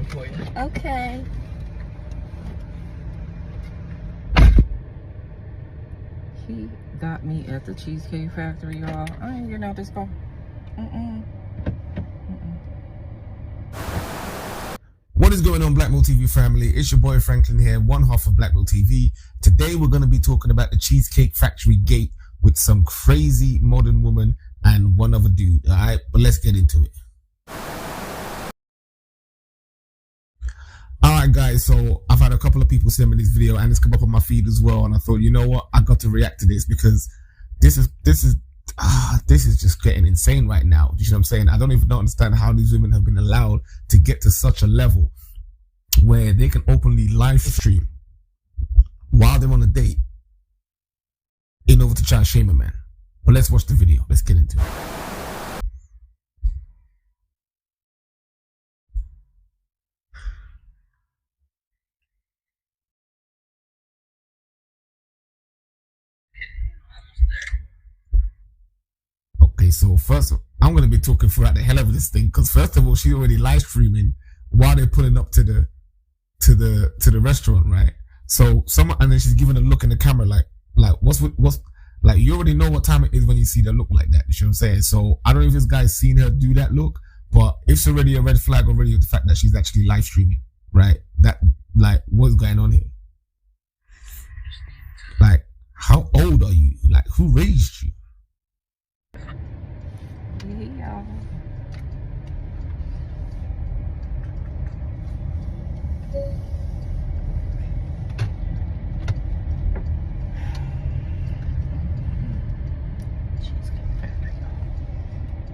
for you. Okay. He got me at the Cheesecake Factory, y'all. I ain't getting out this car. What is going on, Black Mill TV family? It's your boy Franklin here, one half of Black Mill TV. Today we're going to be talking about the Cheesecake Factory gate with some crazy modern woman and one other dude. All right, but let's get into it. All right, guys. So I've had a couple of people send me this video, and it's come up on my feed as well. And I thought, you know what, I got to react to this because this is just getting insane right now. You know what I'm saying? I don't even understand how these women have been allowed to get to such a level where they can openly live stream while they're on a date in order to try and shame a man. But let's watch the video. Let's get into it. Okay, so first, I'm going to be talking throughout the hell of this thing because first of all, she's already live streaming while they're pulling up to the restaurant, right? So someone, and then she's giving a look in the camera like what's like, you already know what time it is when you see the look like that. You know what I'm saying? So I don't know if this guy's seen her do that look, but it's already a red flag already with the fact that she's actually live streaming, right? That, like, what's going on here? Like, how old are you? Like, who raised you? Yeah.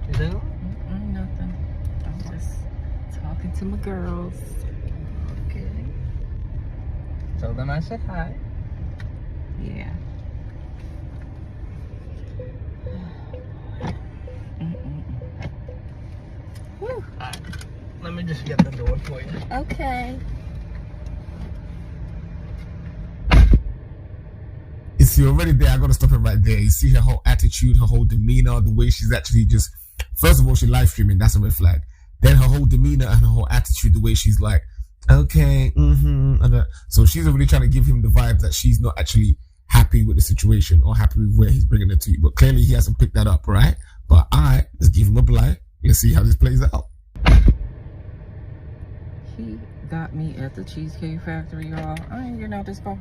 Is that all? Nothing. I'm just talking to my girls. Okay. Tell them I said hi. Yeah. Whew. Alright. Let me just get the door for you. Okay. You see, already there, I gotta stop it right there. You see her whole attitude, her whole demeanor, the way she's actually just, first of all, she's live streaming, that's a red flag. Then her whole demeanor and her whole attitude, the way she's like, okay, so she's already trying to give him the vibe that she's not actually happy with the situation or happy with where he's bringing it to. But clearly he hasn't picked that up, right? But alright, let's give him a blight. Let's see how this plays out. He got me at the Cheesecake Factory, y'all. I ain't getting out this car.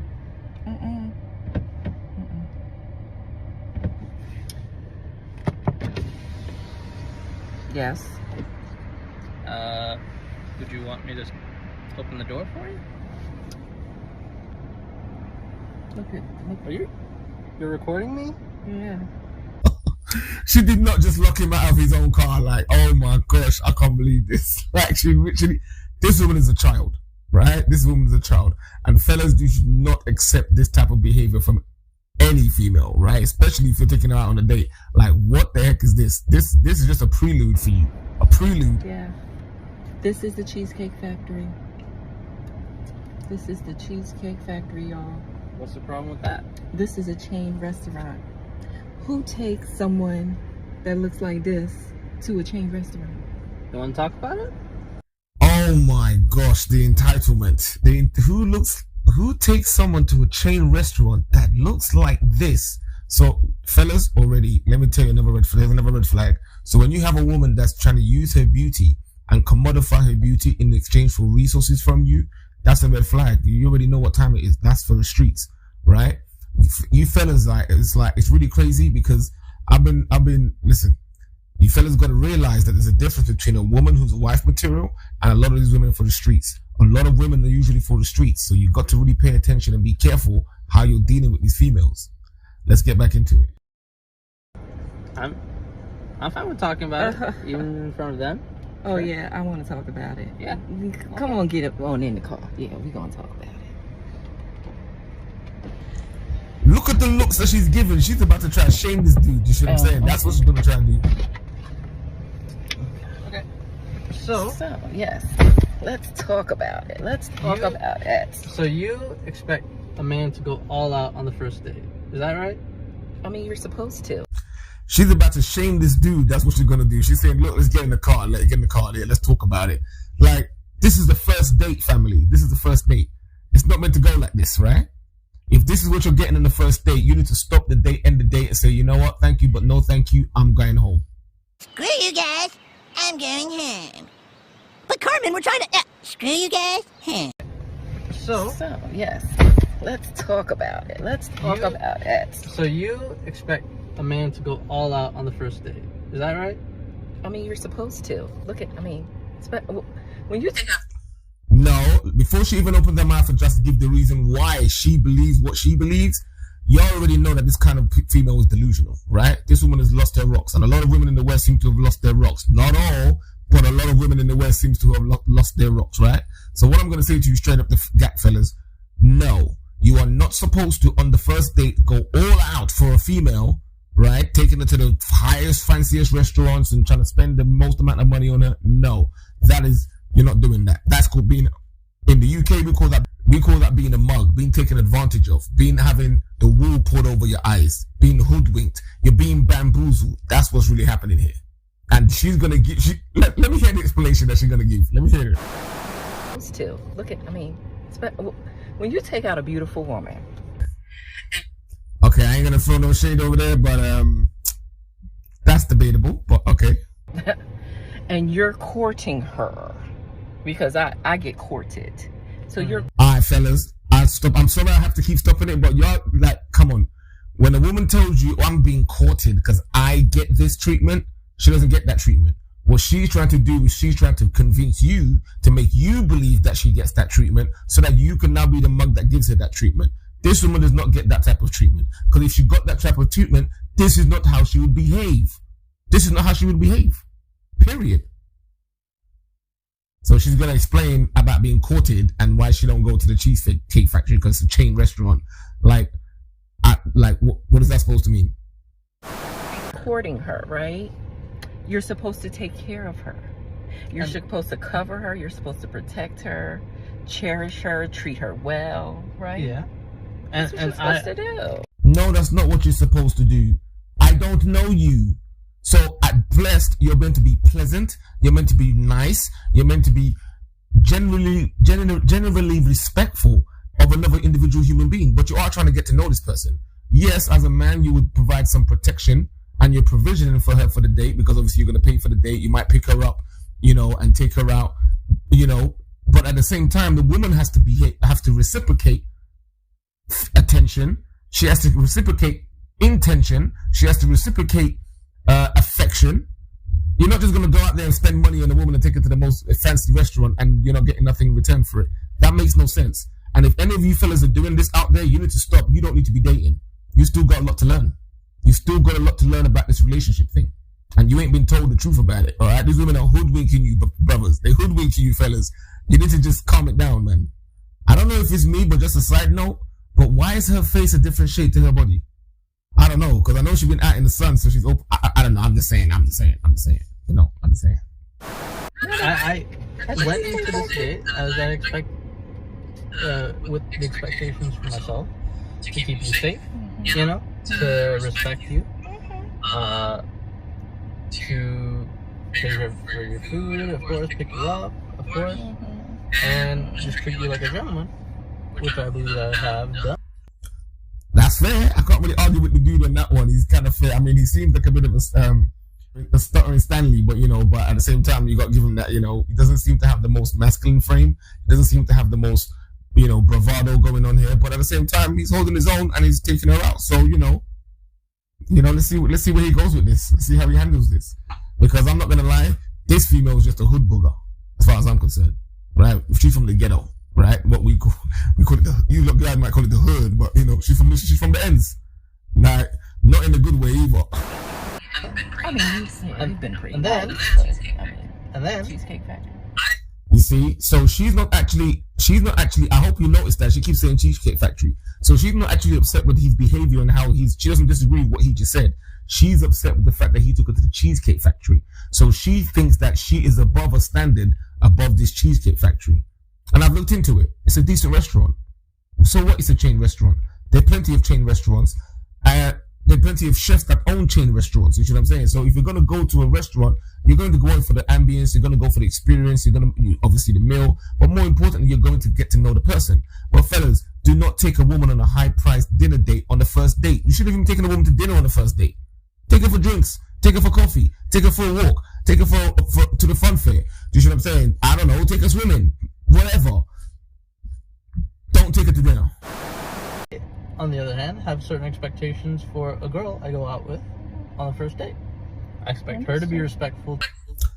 Yes. Would you want me to open the door for you? Look. Are you're recording me? Yeah. She did not just lock him out of his own car. Like, oh my gosh, I can't believe this. Like, she literally, this woman is a child, right? This woman is a child. And fellas, you should not accept this type of behavior from any female, right? Especially if you're taking her out on a date. Like, what the heck is this? This is just a prelude for you. A prelude. Yeah. This is the Cheesecake Factory. This is the Cheesecake Factory, y'all. What's the problem with that? This is a chain restaurant. Who takes someone that looks like this to a chain restaurant? You want to talk about it? Oh my gosh, the entitlement. Who takes someone to a chain restaurant that looks like this? So, fellas, already, let me tell you another red flag. So when you have a woman that's trying to use her beauty and commodify her beauty in exchange for resources from you, that's a red flag. You already know what time it is. That's for the streets, right? You fellas, it's really crazy because listen, you fellas got to realize that there's a difference between a woman who's a wife material and a lot of these women for the streets. A lot of women are usually for the streets. So you got to really pay attention and be careful how you're dealing with these females. Let's get back into it. I'm fine with talking about it, even in front of them. Oh, yeah, I want to talk about it. Yeah. Come on, get up on in the car. Yeah, we're going to talk about it. Look at the looks that she's giving. She's about to try to shame this dude. You see what I'm saying? That's what she's going to try and do. Okay. So, yes. Let's talk about it. Let's talk about it. So you expect a man to go all out on the first date. Is that right? I mean, you're supposed to. She's about to shame this dude. That's what she's going to do. She's saying, look, let's get in the car. Let's get in the car. Let's talk about it. Like, this is the first date, family. This is the first date. It's not meant to go like this, right? If this is what you're getting in the first date, you need to stop the date, end the date, and say, you know what? Thank you, but no thank you. I'm going home. Screw you guys. I'm going home. But Carmen, we're trying to... screw you guys. So yes, let's talk about it. So you expect a man to go all out on the first date. Is that right? I mean, you're supposed to. When you think No, before she even opened her mouth and just give the reason why she believes what she believes, you already know that this kind of female is delusional, right? This woman has lost her rocks, and a lot of women in the West seem to have lost their rocks. Not all, but a lot of women in the West seems to have lost their rocks, right? So what I'm going to say to you straight up the gap, fellas, no, you are not supposed to, on the first date, go all out for a female, right? Taking her to the highest, fanciest restaurants and trying to spend the most amount of money on her. No, you're not doing that. That's called being, in the UK, we call that being a mug, being taken advantage of, having the wool pulled over your eyes, being hoodwinked. You're being bamboozled. That's what's really happening here. And she's going to give, let me hear the explanation that she's going to give. Let me hear it. when you take out a beautiful woman. Okay, I ain't going to throw no shade over there, but that's debatable, but okay. And you're courting her, because I get courted. So you're... All right, fellas, I'm sorry I have to keep stopping it, but y'all, like, come on. When a woman tells you, oh, I'm being courted because I get this treatment, she doesn't get that treatment. What she's trying to do is she's trying to convince you to make you believe that she gets that treatment so that you can now be the mug that gives her that treatment. This woman does not get that type of treatment, because if she got that type of treatment, this is not how she would behave. This is not how she would behave. Period. So she's going to explain about being courted and why she don't go to the Cheesecake Factory because it's a chain restaurant. What is that supposed to mean? Courting her, right? You're supposed to take care of her. You're supposed to cover her. You're supposed to protect her, cherish her, treat her well, right? Yeah. That's what you're supposed to do. No, that's not what you're supposed to do. I don't know you. So at best, you're meant to be pleasant. You're meant to be nice. You're meant to be generally respectful of another individual human being. But you are trying to get to know this person. Yes, as a man, you would provide some protection and you're provisioning for her for the date, because obviously you're going to pay for the date. You might pick her up, and take her out, But at the same time, the woman has to reciprocate attention. She has to reciprocate intention. She has to reciprocate affection. You're not just going to go out there and spend money on a woman and take her to the most fancy restaurant and you're not getting nothing in return for it. That makes no sense. And if any of you fellas are doing this out there, you need to stop. You don't need to be dating. You still got a lot to learn. You still got a lot to learn about this relationship thing. And you ain't been told the truth about it. All right? These women are hoodwinking you, brothers. They hoodwinking you, fellas. You need to just calm it down, man. I don't know if it's me, but just a side note. But why is her face a different shade to her body? I don't know, because I know she's been out in the sun, so she's open. I don't know. I'm just saying. I'm just saying. I'm just saying. I went into this date as I expect, with the expectations for myself to keep you safe, to respect you, to pay for your food, of course, pick you up, of course, and just treat you like a gentleman, which I believe I have done. That's fair. I can't really argue with the dude on that one. He's kind of fair. I mean, he seems like a bit of a stuttering Stanley, but but at the same time, you got to give him that. He doesn't seem to have the most masculine frame. He doesn't seem to have the most, bravado going on here. But at the same time, he's holding his own and he's taking her out. So let's see where he goes with this. Let's see how he handles this. Because I'm not gonna lie, this female is just a hood booger, as far as I'm concerned. Right? She's from the ghetto. Right, what we call it you guys might call it the hood, but she's from the ends. Now, not in a good way either. You've been pretty. And then Cheesecake Factory. You see, so she's not actually. I hope you noticed that she keeps saying Cheesecake Factory. So she's not actually upset with his behavior and how she doesn't disagree with what he just said. She's upset with the fact that he took her to the Cheesecake Factory. So she thinks that she is above a standard above this Cheesecake Factory. And I've looked into it. It's a decent restaurant. So what is a chain restaurant? There are plenty of chain restaurants. There are plenty of chefs that own chain restaurants. You see what I'm saying? So if you're going to go to a restaurant, you're going to go in for the ambience, you're going to go for the experience, obviously the meal, but more importantly, you're going to get to know the person. Well, fellas, do not take a woman on a high-priced dinner date on the first date. You should have even taken a woman to dinner on the first date. Take her for drinks, take her for coffee, take her for a walk, take her to the fun fair. Do you see what I'm saying? I don't know, take her swimming, whatever. Don't take her to dinner. On the other hand, have certain expectations for a girl I go out with on the first date. I expect her to be respectful.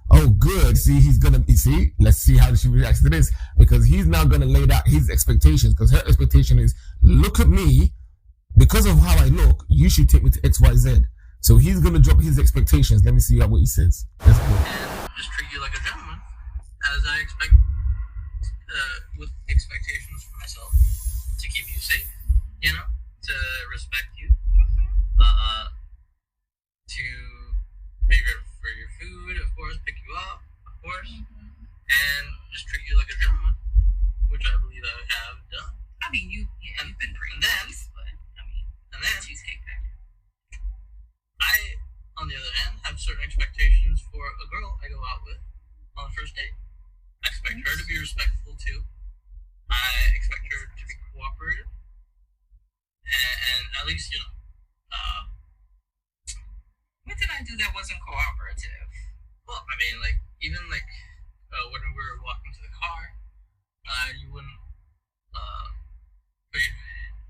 Oh, good. See, let's see how she reacts to this, because he's now going to lay out his expectations, because her expectation is, look at me, because of how I look, you should take me to XYZ. So he's going to drop his expectations. Let me see what he says. Let's go. And just treat you like a gentleman, as I expect, with expectations for myself, to keep you safe, to respect you, to pay for your food, of course, pick you up, of course, and just treat you like a gentleman, which I believe I have done. I mean, you've been pretty nice, but and then Cheesecake Factory. I, on the other hand, have certain expectations for a girl I go out with on the first date. I expect her to be respectful too. I expect her to be cooperative, and at least What did I do that wasn't cooperative? Well, I mean, even when we were walking to the car, you wouldn't put your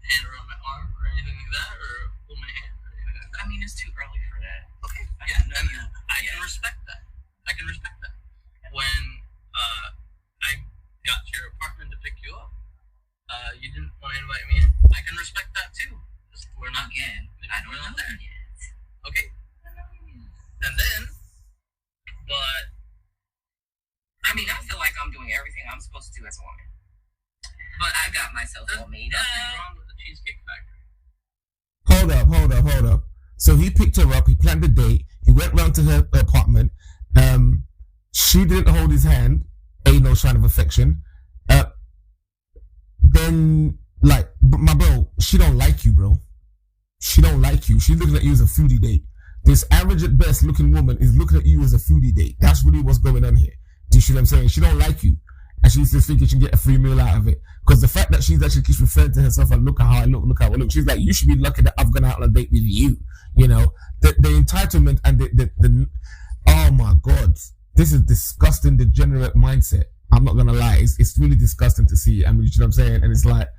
hand around my arm or anything like that, or hold my hand or anything like that. I mean, it's too early for that. Okay. I can respect that. I can respect that. When I got to your apartment to pick you up, you didn't want to invite me in. I can respect that too. We're not Again, I don't know there. that yet. Okay. And then, but I mean, I feel like I'm doing everything I'm supposed to do as a woman. But I got myself all made up. Nothing wrong with the Cheesecake Factory. Hold up. So he picked her up, he planned a date, he went round to her apartment, she didn't hold his hand, ain't no sign of affection. Then, my bro, she don't like you, bro. She don't like you. She's looking at you as a foodie date. This average at best looking woman is looking at you as a foodie date. That's really what's going on here. Do you see what I'm saying? She don't like you. And she's just thinking she can get a free meal out of it. Because the fact that she's actually keeps referring to herself and look at how I look how I look. She's like, you should be lucky that I've gone out on a date with you. The entitlement and the oh my God. This is disgusting, degenerate mindset. I'm not going to lie. It's really disgusting to see. I mean, you know what I'm saying? And it's like,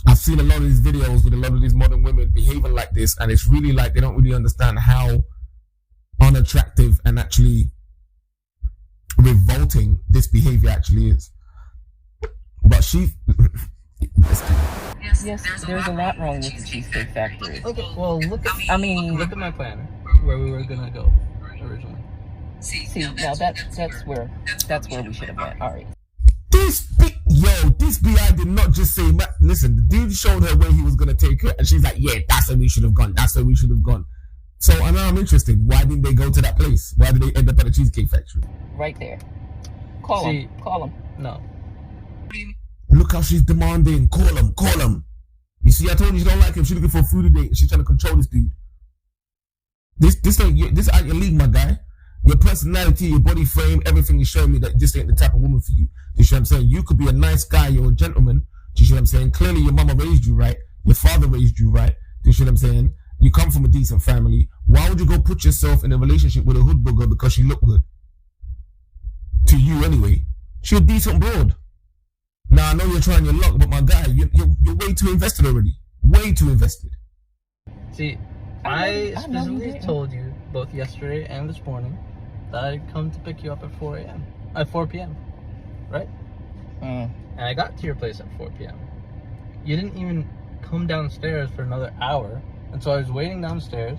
I've seen a lot of these videos with a lot of these modern women behaving like this, and it's really like they don't really understand how unattractive and actually revolting this behavior actually is. But Yes, there's a lot wrong with the Cheesecake Factory. Okay, well, look at my planner where we were gonna go originally. See, now that's where we should have went. All right. This BI did not just say, listen, the dude showed her where he was going to take her, and she's like, yeah, that's where we should have gone. So I know I'm interested. Why didn't they go to that place? Why did they end up at a Cheesecake Factory? Right there. Call him. No. Look how she's demanding. Call him. You see, I told you she don't like him. She's looking for a foodie date. She's trying to control this dude. This ain't your league, my guy. Your personality, your body frame, everything is showing me that this ain't the type of woman for you. Do you see what I'm saying? You could be a nice guy, you're a gentleman. Do you see what I'm saying? Clearly your mama raised you right. Your father raised you right. Do you see what I'm saying? You come from a decent family. Why would you go put yourself in a relationship with a hood booger because she looked good? To you anyway. She's a decent broad. Now I know you're trying your luck, but my guy, you're way too invested already. Way too invested. See, I specifically told you both yesterday and this morning that I'd come to pick you up at 4 p.m. Right? And I got to your place at 4 p.m. You didn't even come downstairs for another hour, and so I was waiting downstairs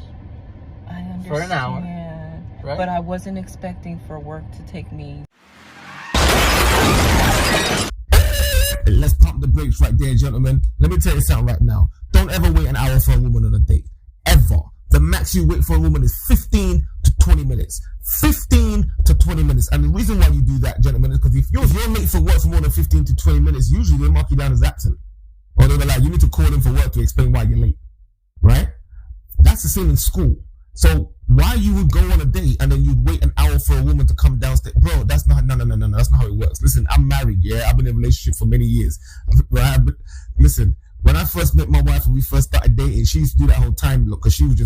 for an hour. Right? But I wasn't expecting for work to take me. Let's pump the brakes right there, gentlemen. Let me tell you something right now. Don't ever wait an hour for a woman on a date. Ever. The max you wait for a woman is 15 to 20 minutes. 15 to 20 minutes. And the reason why you do that, gentlemen, is because if you're late for work for more than 15 to 20 minutes, usually they mark you down as absent. Or they'll be like, you need to call in for work to explain why you're late. Right? that's the same in school. So why you would go on a date and then you'd wait an hour for a woman to come downstairs? Bro, that's not, no, that's not how it works. Listen, I'm married, yeah? I've been in a relationship for many years. Listen, when I first met my wife and we first started dating, she used to do that whole time look, because she was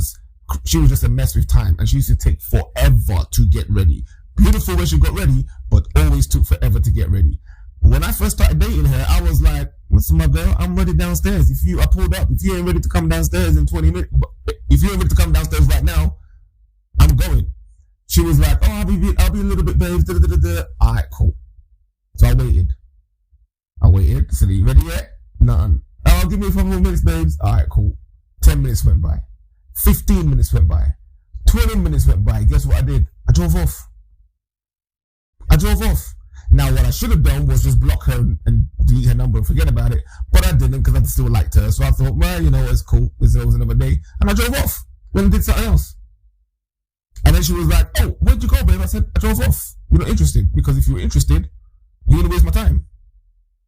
just a mess with time, and she used to take forever to get ready. Beautiful when she got ready, but always took forever to get ready. When I first started dating her, I was like, "What's my girl? I'm ready downstairs. I pulled up. If you ain't ready to come downstairs in 20 minutes, if you ain't ready to come downstairs right now, I'm going." She was like, "Oh, I'll be a little bit, babe." All right, cool. So I waited. So you ready yet? Nothing. "Oh, give me a couple more minutes, babes." All right, cool. 10 minutes went by. 15 minutes went by. 20 minutes went by. Guess what I did? I drove off. Now, what I should have done was just block her and delete her number and forget about it. But I didn't, because I still liked her. So I thought, well, it's cool. It was another day. And I drove off. Went and did something else. And then she was like, "Oh, where'd you go, babe?" I said, "I drove off." "You're not interested." Because if you were interested, you're going to waste my time.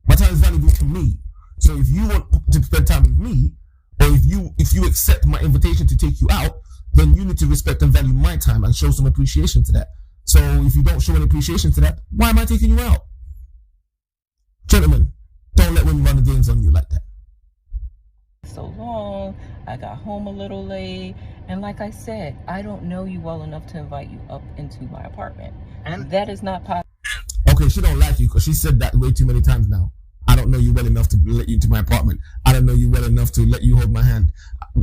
My time is valuable to me. So if you want to spend time with me, or if you accept my invitation to take you out, then you need to respect and value my time and show some appreciation to that. So if you don't show any appreciation to that, why am I taking you out? Gentlemen, don't let women run the games on you like that. So long, I got home a little late, and like I said, I don't know you well enough to invite you up into my apartment, and that is not possible. Okay, she don't like you because she said that way too many times now. "I don't know you well enough to let you into my apartment. I don't know you well enough to let you hold my hand."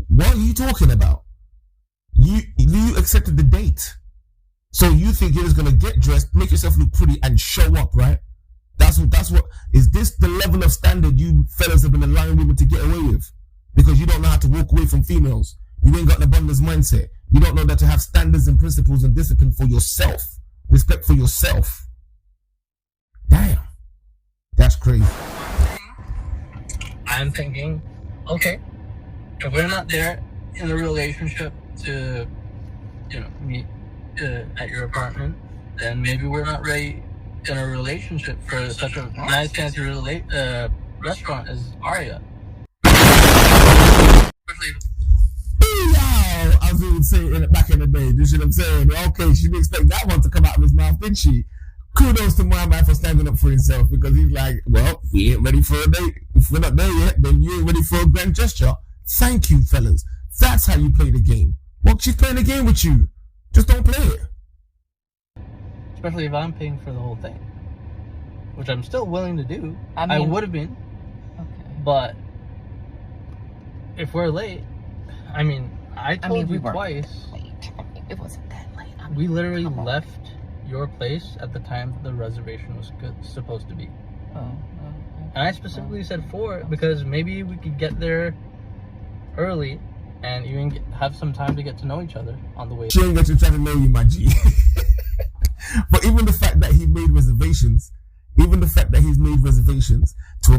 What are you talking about? You accepted the date. So you think you're just going to get dressed, make yourself look pretty, and show up, right? That's what, is this the level of standard you fellas have been allowing women to get away with? Because you don't know how to walk away from females. You ain't got an abundance mindset. You don't know that to have standards and principles and discipline for yourself. Respect for yourself. Damn. That's crazy. I'm thinking, okay, if we're not there in a relationship to, meet at your apartment, then maybe we're not ready in a relationship for such a nice fancy restaurant as Aria. As we would say back in the day, you see what I'm saying? Okay, she didn't expect that one to come out of his mouth, didn't she? Kudos to my man for standing up for himself, because he's like, well, we ain't ready for a date. If we're not there yet, then you ain't ready for a grand gesture. Thank you, fellas. That's how you play the game. Well, she's playing the game with you. Just don't play it. Especially if I'm paying for the whole thing, which I'm still willing to do. I would have been. Okay. But if we're late, I told you twice. Late. It wasn't that late. We literally left your place at the time that the reservation was supposed to be. And I specifically said 4 because maybe we could get there early and even have some time to get to know each other on the way. She ain't got you trying to know you, my G. But even the fact that he made reservations, to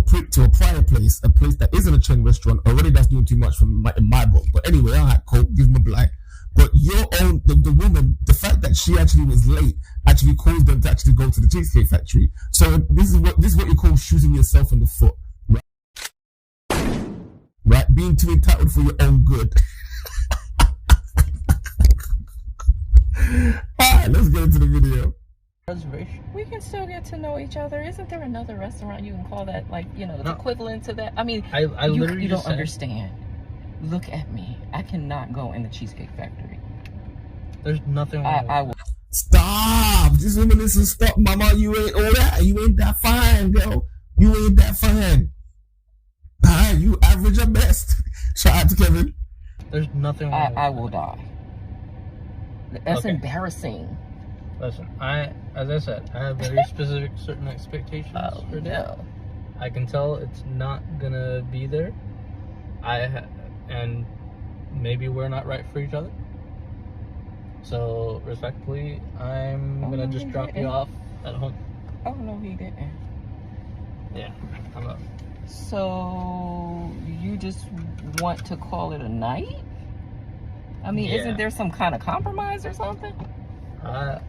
a prior place, a place that isn't a chain restaurant, already that's doing too much in my book. But anyway, all right, cool, give him a blight. But the woman, the fact that she actually was late actually caused them to actually go to the Cheesecake Factory. So this is what you call shooting yourself in the foot, right? Being too entitled for your own good. Alright, let's get into the video. Reservation. We can still get to know each other. Isn't there another restaurant you can call that, the equivalent to that? You don't understand. Look at me. I cannot go in the Cheesecake Factory. There's nothing wrong with I will. Stop! This woman is stop, mama. You ain't all that. You ain't that fine, girl. You ain't that fine. Alright, you average at best. Shout out to Kevin. There's nothing wrong with I will die. That's embarrassing. Listen, as I said, I have very specific certain expectations for that. I can tell it's not gonna be there. And maybe we're not right for each other. So respectfully, I'm gonna just drop you off at home. Oh no, he didn't. Yeah, I'm up. So you just want to call it a night? Isn't there some kind of compromise or something?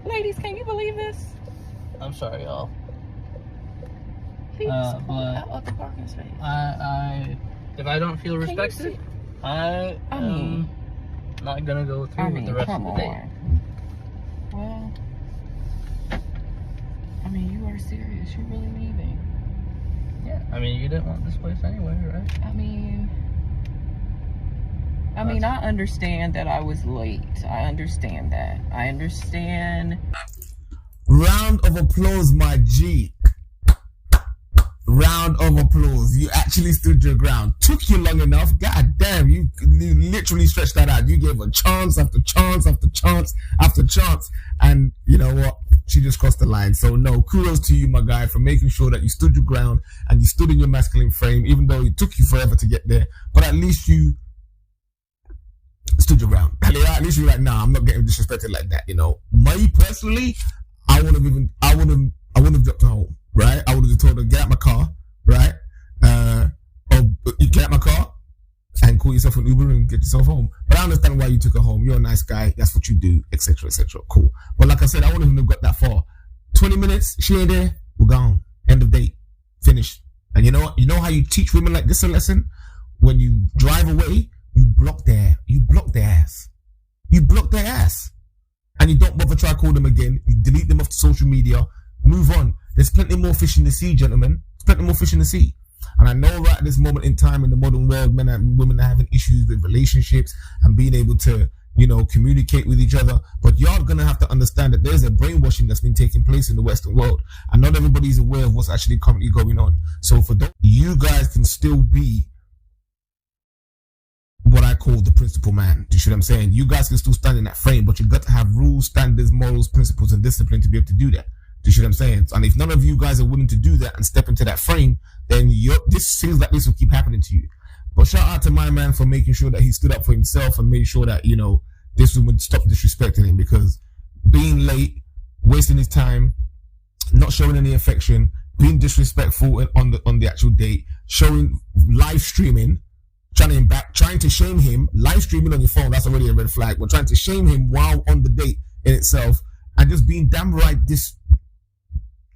Ladies, can you believe this? I'm sorry, y'all. He just pulled out the parking space. If I don't feel respected, I am not gonna go through I with mean, the rest come of the date. on. Well, I mean, you are serious. You're really leaving. Yeah, I mean, you didn't want this place anyway, right? I mean, I understand that I was late. I understand that. I understand. Round of applause, my G. Round of applause. You actually stood your ground. Took you long enough. God damn, you literally stretched that out. You gave a chance after chance after chance after chance. And you know what? She just crossed the line. So no, kudos to you, my guy, for making sure that you stood your ground and you stood in your masculine frame, even though it took you forever to get there. But at least you stood your ground. At least you're like, nah, I'm not getting disrespected like that. You know, me personally, I wouldn't have dropped her home, right? I would have just told her, get out my car, right? Or you get out my car and call yourself an Uber and get yourself home. But I understand why you took her home. You're a nice guy. That's what you do, etc., etc. Cool. But like I said, I wouldn't have got that far. 20 minutes, she ain't there, we're gone. End of date. Finished. And you know what? You know how you teach women like this a lesson? When you drive away, you block their ass. You block their ass. And you don't bother try to call them again. You delete them off social media. Move on. There's plenty more fish in the sea, gentlemen. There's plenty more fish in the sea. And I know right at this moment in time in the modern world, men and women are having issues with relationships and being able to, you know, communicate with each other. But y'all gonna have to understand that there's a brainwashing that's been taking place in the Western world. And not everybody's aware of what's actually currently going on. So for those, you guys can still be what I call the principal man. Do you see what I'm saying? You guys can still stand in that frame, but you got to have rules, standards, morals, principles, and discipline to be able to do that. Do you see what I'm saying? And if none of you guys are willing to do that and step into that frame, then things like this will keep happening to you. But shout out to my man for making sure that he stood up for himself and made sure that, you know, this woman stopped disrespecting him, because being late, wasting his time, not showing any affection, being disrespectful on the actual date, showing live streaming, trying to shame him, live streaming on your phone, that's already a red flag. But trying to shame him while on the date in itself, and just being damn right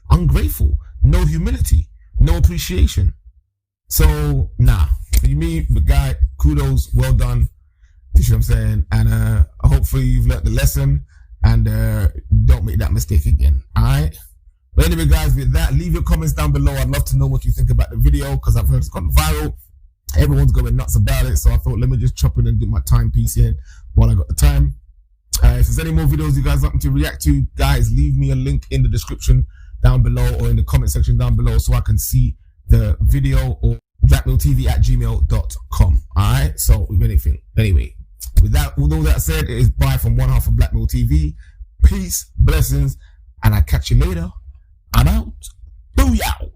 ungrateful, no humility, no appreciation. So nah, me, the guy, kudos, well done. You know what I'm saying? And hopefully you've learned the lesson and don't make that mistake again. Alright? But anyway, guys, with that, leave your comments down below. I'd love to know what you think about the video, because I've heard it's gone viral. Everyone's going nuts about it, so I thought let me just chop in and do my timepiece here while I got the time. If there's any more videos you guys want me to react to, guys, leave me a link in the description down below or in the comment section down below so I can see the video, or blackmilltv@gmail.com. Alright, so with anything. Anyway, with all that said, it is bye from one half of Black Mill TV. Peace, blessings, and I'll catch you later. I'm out. Booyah!